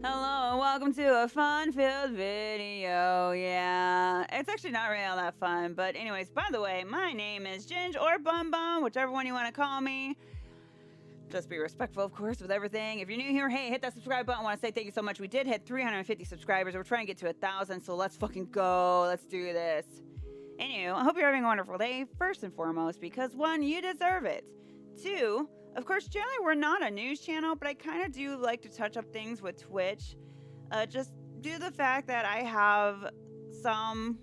Hello and welcome to a fun-filled video. Yeah, it's actually not really all that fun, but anyways, by the way, my name is Ginge or Bum Bum, whichever one you want to call me. Just be respectful, of course, with everything. If you're new here, hey, hit that subscribe button. I want to say thank you so much. We did hit 350 subscribers. We're trying to get to 1,000, so let's fucking go. Let's do this. Anywho, I hope you're having a wonderful day, first and foremost, because one, you deserve it. Two, of course, generally we're not a news channel, but I kind of do like to touch up things with Twitch. Just due to the fact that I have some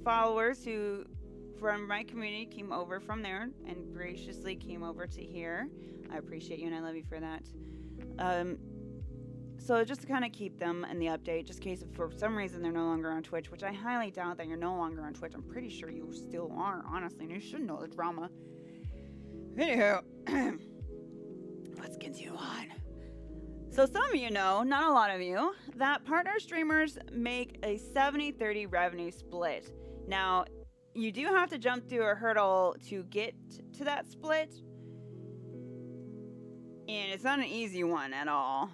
followers who, from my community, came over from there and graciously came over to here. I appreciate you and I love you for that. So just to kind of keep them in the update, just in case if for some reason they're no longer on Twitch, which I highly doubt that you're no longer on Twitch. I'm pretty sure you still are, honestly, and you should know the drama. Anywho, let's continue on. So some of you know, not a lot of you, that partner streamers make a 70-30 revenue split. Now, you do have to jump through a hurdle to get to that split, and it's not an easy one at all.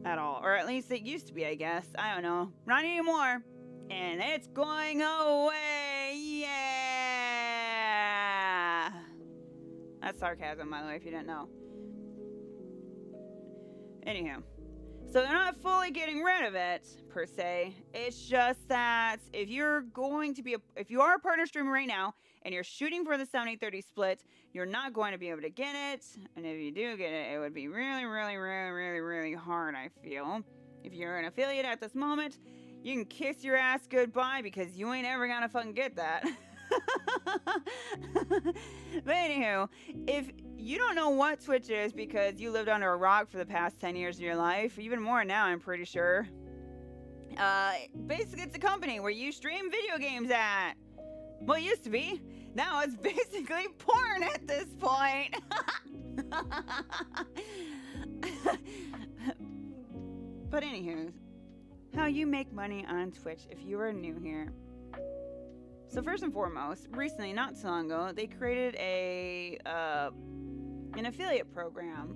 Or at least it used to be, I guess. I don't know. Not anymore. And it's going away. Yeah. That's sarcasm, by the way, if you didn't know. Anywho. So they're not fully getting rid of it, per se. It's just that if you're going to be if you are a partner streamer right now and you're shooting for the 70-30 split, you're not going to be able to get it. And if you do get it, it would be really, really, really, really, really hard, I feel. If you're an affiliate at this moment, you can kiss your ass goodbye because you ain't ever gonna fucking get that. But anywho, if you don't know what Twitch is because you lived under a rock for the past 10 years of your life, even more now, I'm pretty sure. Basically, it's a company where you stream video games at. Well, it used to be. Now it's basically porn at this point. But anywho, how you make money on Twitch if you are new here. So first and foremost, recently, not so long ago, they created an affiliate program,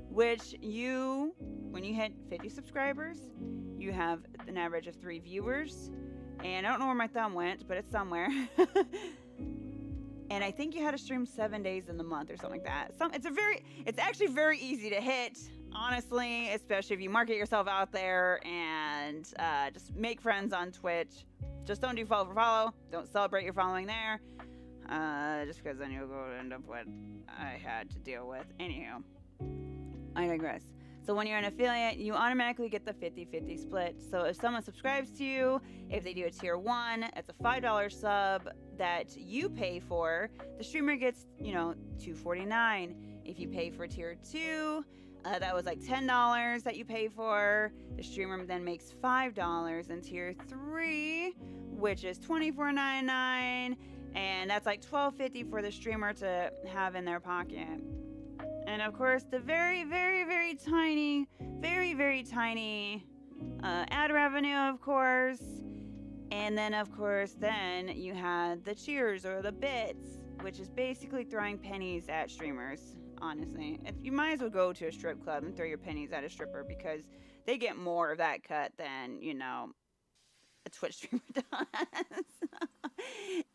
which when you hit 50 subscribers, you have an average of 3 viewers. And I don't know where my thumb went, but it's somewhere. And I think you had to stream 7 days in the month or something like that. It's actually very easy to hit, honestly, especially if you market yourself out there and just make friends on Twitch. Just don't do follow for follow. Don't celebrate your following there. Just because then you'll go end up what I had to deal with. Anywho, I digress. So when you're an affiliate, you automatically get the 50-50 split. So if someone subscribes to you, if they do a tier 1, it's a $5 sub that you pay for. The streamer gets, $2.49. If you pay for tier 2, that was like $10 that you pay for. The streamer then makes $5 in tier 3, which is $24.99, and that's like $12.50 for the streamer to have in their pocket. And of course, the very, very, very tiny, ad revenue, of course. And then, of course, then you had the cheers or the bits, which is basically throwing pennies at streamers. Honestly, you might as well go to a strip club and throw your pennies at a stripper because they get more of that cut than, a Twitch streamer does.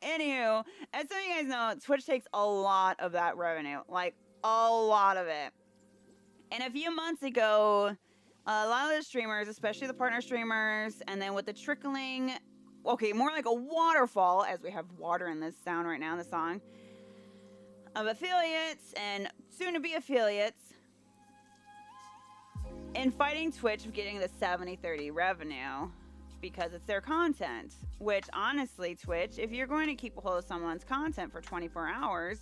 Anywho, as some of you guys know, Twitch takes a lot of that revenue, like a lot of it. And a few months ago, a lot of the streamers, especially the partner streamers, and then with the trickling, more like a waterfall, as we have water in this sound right now in the song, of affiliates and soon-to-be affiliates in fighting Twitch of getting the 70-30 revenue because it's their content, which honestly, Twitch, if you're going to keep a hold of someone's content for 24 hours,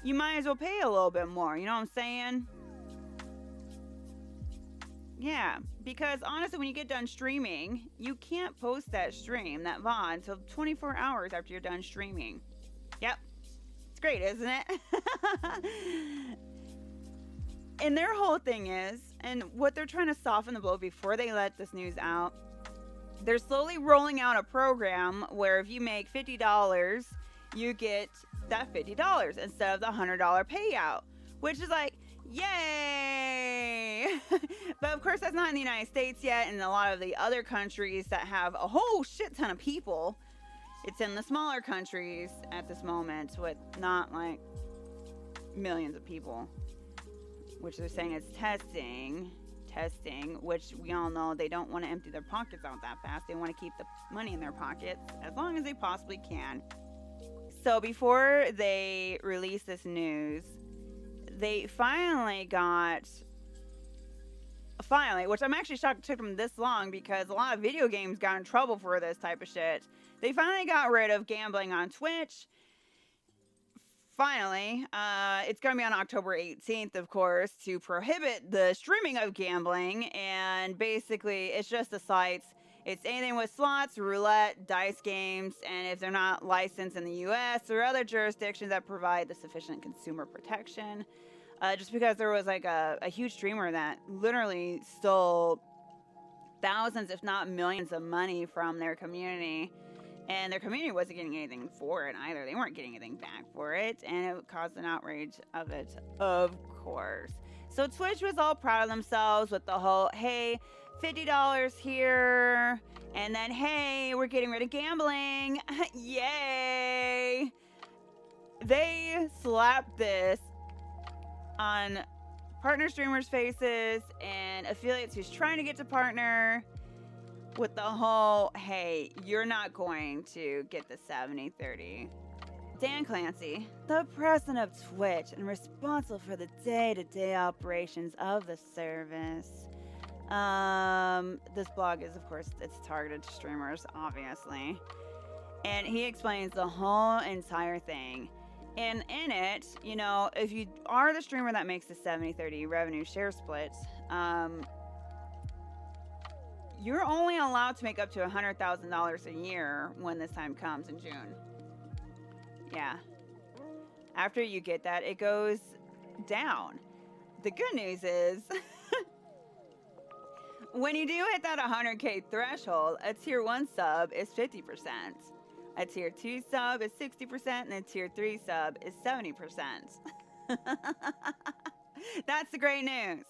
you might as well pay a little bit more, you know what I'm saying? Yeah, because honestly, when you get done streaming, you can't post that stream, that VOD, until 24 hours after you're done streaming. Yep. Great, isn't it? And their whole thing is, and what they're trying to soften the blow before they let this news out, they're slowly rolling out a program where if you make $50, you get that $50 instead of the $100 payout, which is like, yay! But of course, that's not in the United States yet, and a lot of the other countries that have a whole shit ton of people. It's in the smaller countries at this moment with not like millions of people, which they're saying is testing, which we all know they don't want to empty their pockets out that fast. They want to keep the money in their pockets as long as they possibly can. So before they release this news, they finally, which I'm actually shocked it took them this long, because a lot of video games got in trouble for this type of shit. They finally got rid of gambling on Twitch. Finally, it's going to be on October 18th, of course, to prohibit the streaming of gambling. And basically, it's just the sites. It's anything with slots, roulette, dice games, and if they're not licensed in the U.S. or other jurisdictions that provide the sufficient consumer protection. Just because there was like a huge streamer that literally stole thousands, if not millions of money from their community. And their community wasn't getting anything for it either. They weren't getting anything back for it. And it caused an outrage of it, of course. So Twitch was all proud of themselves with the whole, hey, $50 here. And then, hey, we're getting rid of gambling. Yay. They slapped this on partner streamers' faces and affiliates who's trying to get to partner with the whole, hey, you're not going to get the 70-30. Dan Clancy, the president of Twitch and responsible for the day-to-day operations of the service. This blog is, of course, it's targeted to streamers, obviously. And he explains the whole entire thing. And in it, you know, if you are the streamer that makes the 70-30 revenue share split, you're only allowed to make up to $100,000 a year when this time comes in June. Yeah. After you get that, it goes down. The good news is, when you do hit that 100K threshold, a tier 1 sub is 50%. A tier 2 sub is 60%, and a tier 3 sub is 70%. That's the great news.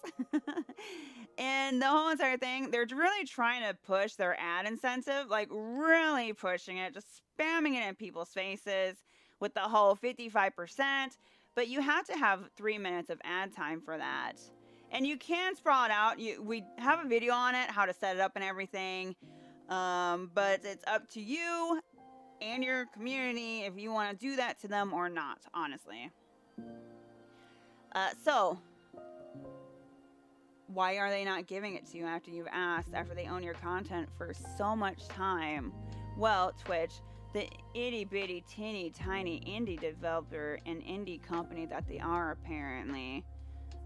And the whole entire thing, they're really trying to push their ad incentive, like really pushing it, just spamming it in people's faces with the whole 55%. But you have to have 3 minutes of ad time for that. And you can sprawl it out. We have a video on it, how to set it up and everything. But it's up to you and your community if you want to do that to them or not, honestly. So, why are they not giving it to you after you've asked, after they own your content for so much time? Well, Twitch, the itty-bitty, teeny, tiny indie developer and indie company that they are, apparently,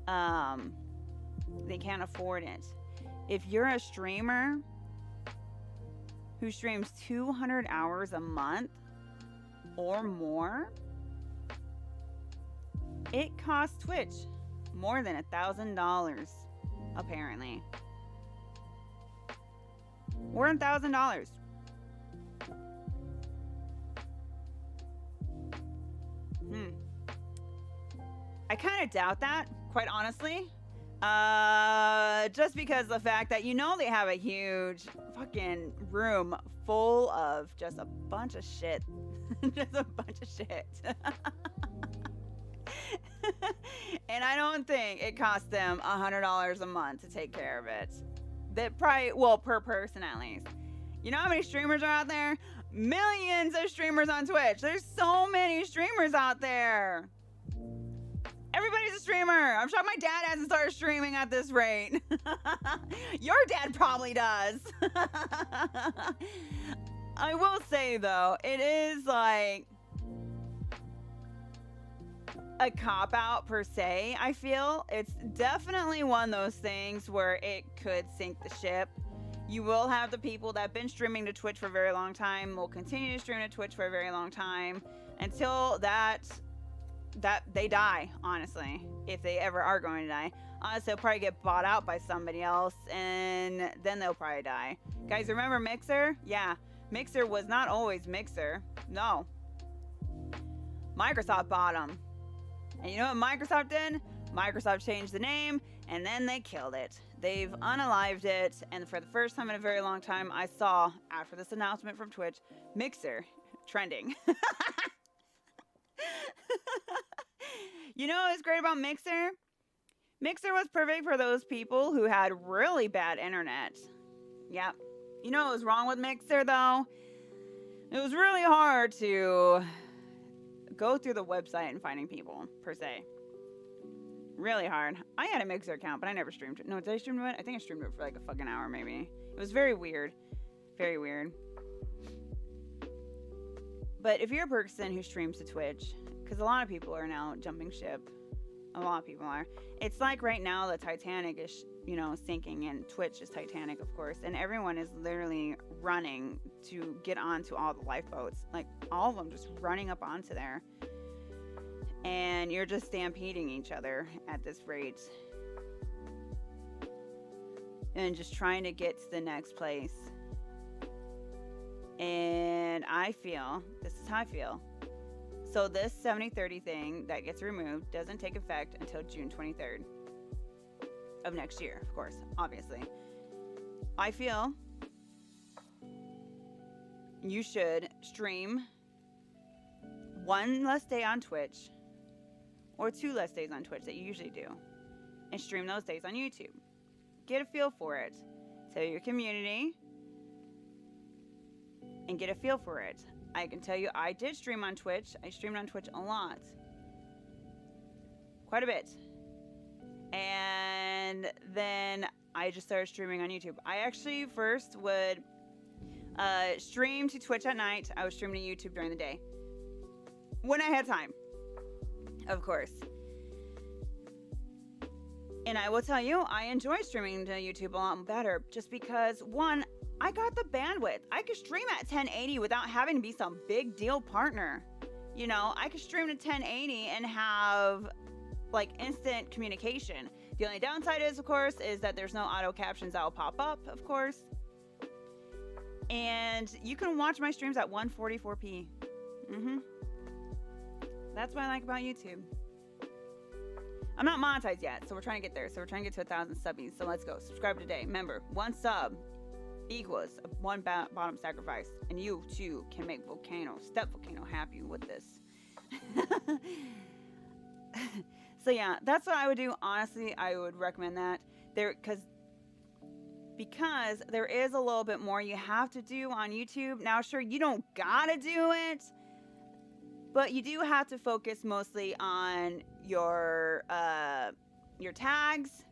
they can't afford it. If you're a streamer who streams 200 hours a month or more, it costs Twitch more than $1,000, apparently. More than $1,000. I kind of doubt that, quite honestly. Just because of the fact that, you know, they have a huge fucking room full of just a bunch of shit. Just a bunch of shit. And I don't think it costs them $100 a month to take care of it. That probably, well, per person at least. You know how many streamers are out there? Millions of streamers on Twitch. There's so many streamers out there. Everybody's a streamer. I'm shocked my dad hasn't started streaming at this rate. Your dad probably does. I will say, though, it is like a cop-out per se, I feel. It's definitely one of those things where it could sink the ship. You will have the people that have been streaming to Twitch for a very long time, will continue to stream to Twitch for a very long time, until that they die, honestly. If they ever are going to die. Honestly, they'll probably get bought out by somebody else, and then they'll probably die. Guys, remember Mixer? Yeah. Mixer was not always Mixer. No. Microsoft bought them. And you know what Microsoft did? Microsoft changed the name And then they killed it. They've unalived it, and for the first time in a very long time, I saw, after this announcement from Twitch, Mixer trending. You know what's great about Mixer? Mixer was perfect for those people who had really bad internet. Yep. You know what was wrong with Mixer, though? It was really hard to go through the website and finding people, per se. Really hard. I had a Mixer account, but I never streamed it. No, did I stream it? I think I streamed it for like a fucking hour, maybe. It was very weird. Very weird. But if you're a person who streams to Twitch, because a lot of people are now jumping ship. A lot of people are. It's like right now the Titanic is, you know, sinking, and Twitch is Titanic, of course. And everyone is literally running to get onto all the lifeboats. Like, all of them just running up onto there. And you're just stampeding each other at this rate. And just trying to get to the next place. And I feel, this is how I feel. So this 70-30 thing that gets removed doesn't take effect until June 23rd of next year, of course, obviously. I feel you should stream 1 less day on Twitch, or 2 less days on Twitch that you usually do, and stream those days on YouTube. Get a feel for it. Tell your community and get a feel for it. I can tell you, I did stream on Twitch. I streamed on Twitch a lot. Quite a bit. And then I just started streaming on YouTube. I actually first would stream to Twitch at night. I was streaming to YouTube during the day. When I had time. Of course. And I will tell you, I enjoy streaming to YouTube a lot better. Just because, one, I got the bandwidth. I could stream at 1080 without having to be some big deal partner. You know, I could stream to 1080 and have like instant communication. The only downside is, of course, is that there's no auto captions that will pop up, of course. And you can watch my streams at 144p. That's what I like about YouTube. I'm not monetized yet, so we're trying to get there. So we're trying to get to 1,000 subbies. So let's go. Subscribe today. Remember, 1 sub equals 1 bottom sacrifice, and you too can make Step Volcano happy with this. So yeah, that's what I would do. Honestly, I would recommend that because there is a little bit more you have to do on YouTube. Now, sure, you don't gotta do it, but you do have to focus mostly on your tags.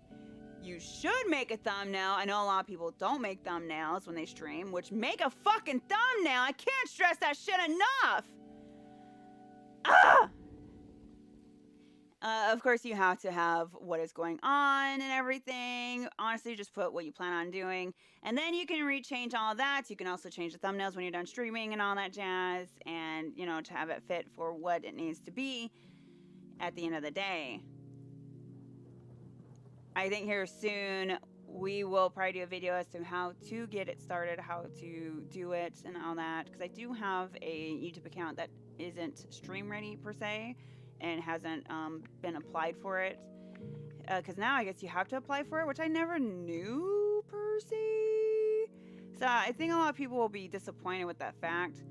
You should make a thumbnail. I know a lot of people don't make thumbnails when they stream, which make a fucking thumbnail. I can't stress that shit enough. Ah! Of course, you have to have what is going on and everything. Honestly, just put what you plan on doing. And then you can rechange all of that. You can also change the thumbnails when you're done streaming and all that jazz. And, you know, to have it fit for what it needs to be at the end of the day. I think here soon we will probably do a video as to how to get it started, how to do it and all that. Because I do have a YouTube account that isn't stream ready per se and hasn't been applied for it. Because now I guess you have to apply for it, which I never knew per se. So I think a lot of people will be disappointed with that fact.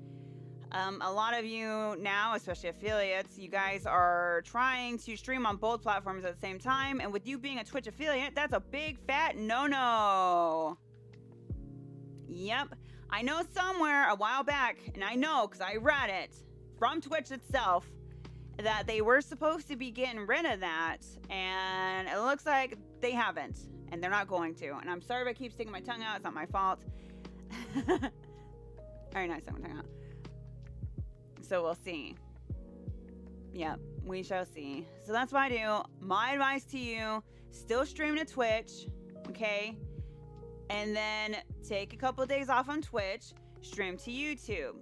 A lot of you now, especially affiliates, you guys are trying to stream on both platforms at the same time, and with you being a Twitch affiliate, that's a big fat no-no. Yep, I know somewhere a while back, and I know because I read it from Twitch itself, that they were supposed to be getting rid of that, and it looks like they haven't, and they're not going to. And I'm sorry if I keep sticking my tongue out, it's not my fault. Very nice, sticking my tongue out. So we'll see. Yep, we shall see. So that's what I do. My advice to you, still stream to Twitch, okay? And then take a couple of days off on Twitch, stream to YouTube.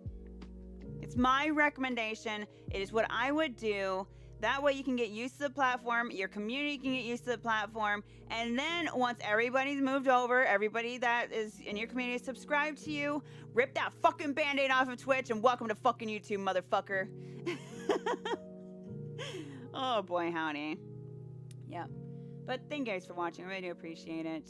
It's my recommendation. It is what I would do. That way you can get used to the platform, your community can get used to the platform, and then once everybody's moved over, everybody that is in your community is subscribed to you, rip that fucking band-aid off of Twitch and welcome to fucking YouTube, motherfucker. Oh boy, howdy. Yep. But thank you guys for watching. I really do appreciate it.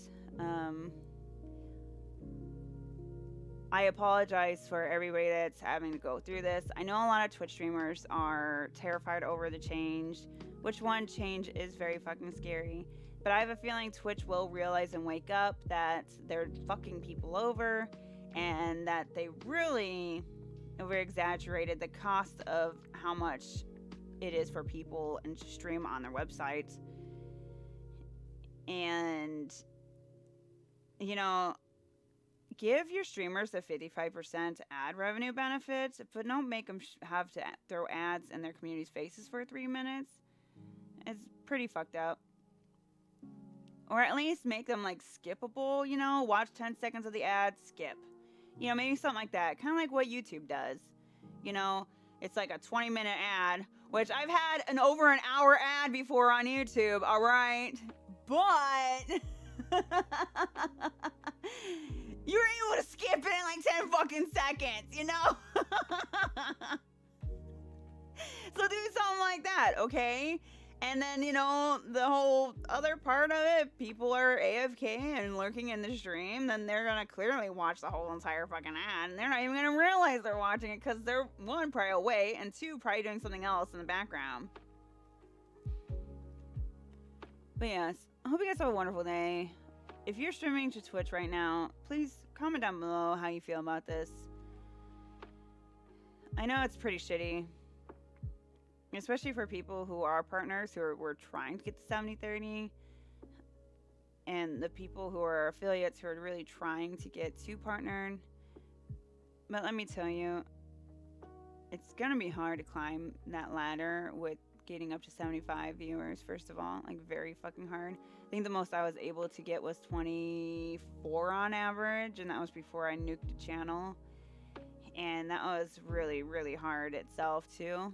I apologize for everybody that's having to go through this. I know a lot of Twitch streamers are terrified over the change, which one change is very fucking scary. But I have a feeling Twitch will realize and wake up that they're fucking people over and that they really over-exaggerated the cost of how much it is for people and to stream on their websites. And, you know, give your streamers the 55% ad revenue benefits, but don't make them have to throw ads in their community's faces for 3 minutes. It's pretty fucked up. Or at least make them, like, skippable, you know? Watch 10 seconds of the ad, skip. You know, maybe something like that. Kind of like what YouTube does. You know, it's like a 20-minute ad, which I've had an over an hour ad before on YouTube, all right? But you're able to skip it in like 10 fucking seconds, you know? So do something like that, okay? And then, you know, the whole other part of it, people are AFK and lurking in the stream, then they're going to clearly watch the whole entire fucking ad, and they're not even going to realize they're watching it because they're, one, probably away, and two, probably doing something else in the background. But yes, I hope you guys have a wonderful day. If you're streaming to Twitch right now, please comment down below how you feel about this. I know it's pretty shitty. Especially for people who are partners who were trying to get to 70/30, and the people who are affiliates who are really trying to get to partnered. But let me tell you, it's gonna be hard to climb that ladder with getting up to 75 viewers, first of all. Like, very fucking hard. I think the most I was able to get was 24 on average, and that was before I nuked the channel. And that was really, really hard itself, too.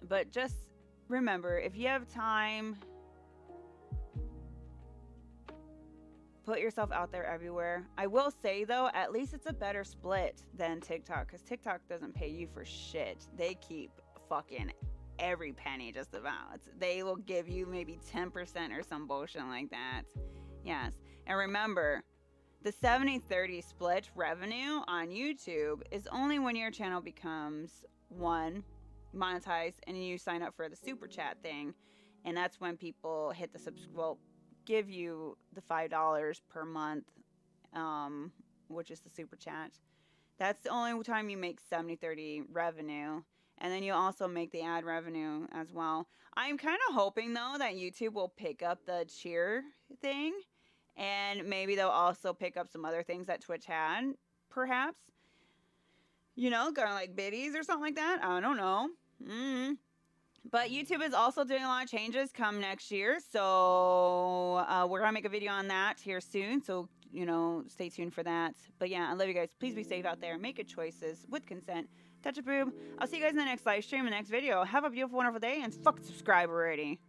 But just remember, if you have time, put yourself out there everywhere. I will say, though, at least it's a better split than TikTok, because TikTok doesn't pay you for shit. They keep fucking every penny, just about. They will give you maybe 10% or some bullshit like that. Yes. And remember, the 70/30 split revenue on YouTube is only when your channel becomes, one, monetized, and you sign up for the super chat thing, and that's when people hit the give you the $5 per month, which is the super chat. That's the only time you make 70/30 revenue, and then you also make the ad revenue as well. I'm kind of hoping, though, that YouTube will pick up the cheer thing, and maybe they'll also pick up some other things that Twitch had, perhaps. You know, kind of like biddies or something like that. I don't know. But YouTube is also doing a lot of changes come next year. So we're going to make a video on that here soon. So, you know, stay tuned for that. But yeah, I love you guys. Please be safe out there. Make good choices with consent. Touch a boob. I'll see you guys in the next live stream, the next video. Have a beautiful, wonderful day, and fucking subscribe already.